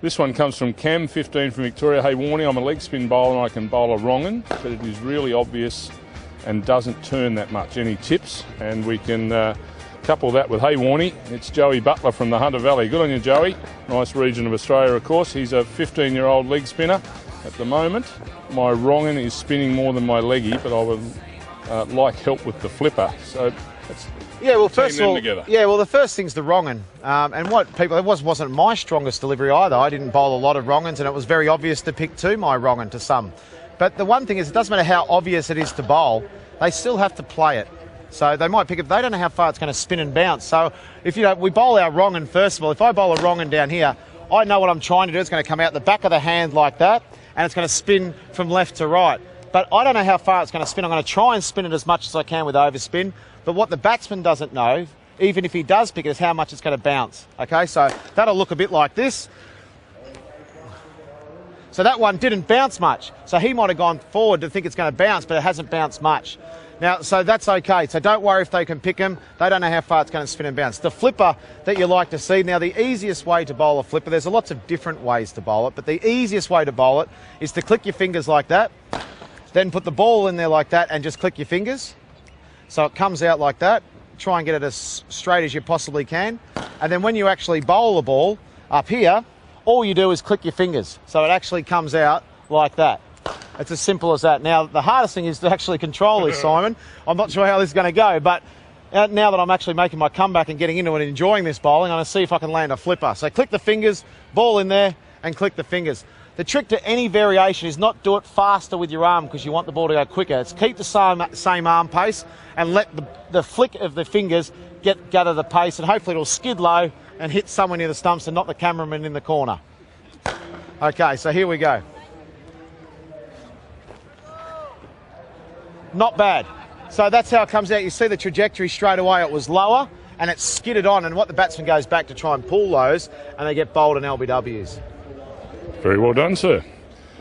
This one comes from Cam, 15 from Victoria. Hey Warne, I'm a leg spin bowler and I can bowl a wrong-un, but it is really obvious and doesn't turn that much. Any tips? And we can couple that with, hey Warne, it's Joey Butler from the Hunter Valley. Good on you, Joey. Nice region of Australia, of course. He's a 15-year-old leg spinner at the moment. My wrong-un is spinning more than my leggy, but I would like help with the flipper. So let's first of all, the first thing's the wrong-un. And what people, it wasn't my strongest delivery either. I didn't bowl a lot of wrong-uns, and it was very obvious to pick to my wrong-un to some. But the one thing is, it doesn't matter how obvious it is to bowl, they still have to play it. So they might pick it, they don't know how far it's going to spin and bounce. So if we bowl our wrong-un first of all, if I bowl a wrong-un down here, I know what I'm trying to do. It's going to come out the back of the hand like that, and it's going to spin from left to right. But I don't know how far it's going to spin. I'm going to try and spin it as much as I can with overspin. But what the batsman doesn't know, even if he does pick it, is how much it's going to bounce. Okay, so that'll look a bit like this. So that one didn't bounce much. So he might have gone forward to think it's going to bounce, but it hasn't bounced much. Now, so that's okay. So don't worry if they can pick them. They don't know how far it's going to spin and bounce. The flipper that you like to see, now the easiest way to bowl a flipper, there's lots of different ways to bowl it, but the easiest way to bowl it is to click your fingers like that, then put the ball in there like that and just click your fingers. So it comes out like that. Try and get it as straight as you possibly can. And then when you actually bowl the ball up here, all you do is click your fingers. So it actually comes out like that. It's as simple as that. Now, the hardest thing is to actually control this, Simon. I'm not sure how this is going to go, but now that I'm actually making my comeback and getting into it and enjoying this bowling, I'm going to see if I can land a flipper. So click the fingers, ball in there, and click the fingers. The trick to any variation is not do it faster with your arm because you want the ball to go quicker. It's keep the same arm pace and let the flick of the fingers gather the pace, and hopefully it'll skid low and hit somewhere near the stumps and not the cameraman in the corner. Okay, so here we go. Not bad. So that's how it comes out. You see the trajectory straight away. It was lower and it skidded on, and what the batsman goes back to try and pull those, and they get bowled in LBWs. Very well done, sir.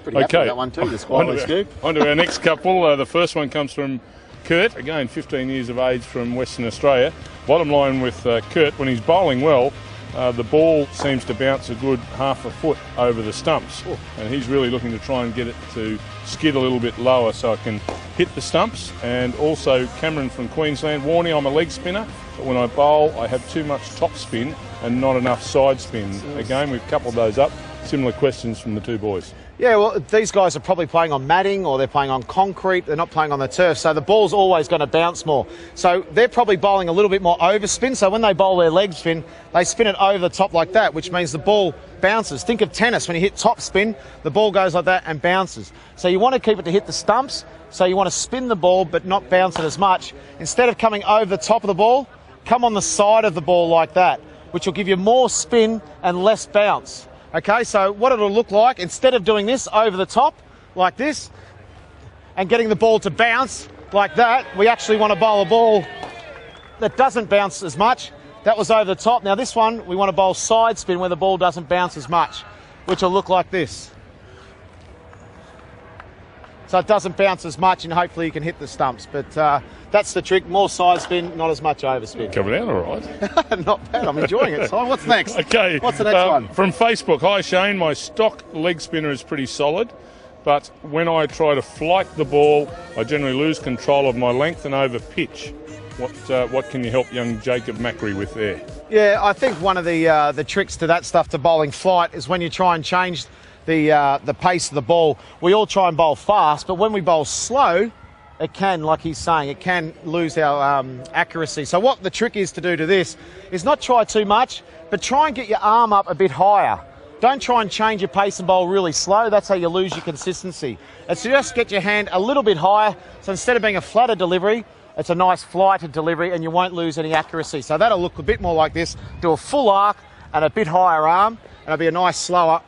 Pretty happy with that one too, this quality scoop. On to our next couple. The first one comes from Kurt, again 15 years of age from Western Australia. Bottom line with Kurt, when he's bowling well, the ball seems to bounce a good half a foot over the stumps. Ooh. And he's really looking to try and get it to skid a little bit lower so it can hit the stumps. And also Cameron from Queensland, Warne, I'm a leg spinner, but when I bowl I have too much top spin and not enough side spin. Again, we've coupled those up. Similar questions from the two boys. Yeah, well, these guys are probably playing on matting or they're playing on concrete. They're not playing on the turf, so the ball's always going to bounce more. So they're probably bowling a little bit more overspin. So when they bowl their leg spin, they spin it over the top like that, which means the ball bounces. Think of tennis. When you hit top spin, the ball goes like that and bounces. So you want to keep it to hit the stumps. So you want to spin the ball but not bounce it as much. Instead of coming over the top of the ball, come on the side of the ball like that, which will give you more spin and less bounce. Okay, so what it'll look like, instead of doing this over the top, like this, and getting the ball to bounce like that, we actually want to bowl a ball that doesn't bounce as much. That was over the top. Now this one, we want to bowl side spin where the ball doesn't bounce as much, which will look like this. So it doesn't bounce as much, and hopefully you can hit the stumps. But that's the trick, more side spin, not as much overspin. Coming out all right. Not bad, I'm enjoying it. So what's next? Okay. What's the next one? From Facebook, hi Shane, my stock leg spinner is pretty solid, but when I try to flight the ball, I generally lose control of my length and over pitch. What can you help young Jacob Macri with there? Yeah, I think one of the tricks to that stuff, to bowling flight, is when you try and change the pace of the ball. We all try and bowl fast, but when we bowl slow, it can, like he's saying, it can lose our accuracy. So what the trick is to do to this is not try too much, but try and get your arm up a bit higher. Don't try and change your pace and bowl really slow. That's how you lose your consistency. It's just get your hand a little bit higher, so instead of being a flatter delivery, it's a nice flighted delivery, and you won't lose any accuracy. So that'll look a bit more like this. Do a full arc and a bit higher arm, and it'll be a nice slower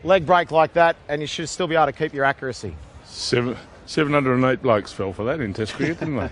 leg break like that, and you should still be able to keep your accuracy. 708 blokes fell for that in Test cricket, didn't they?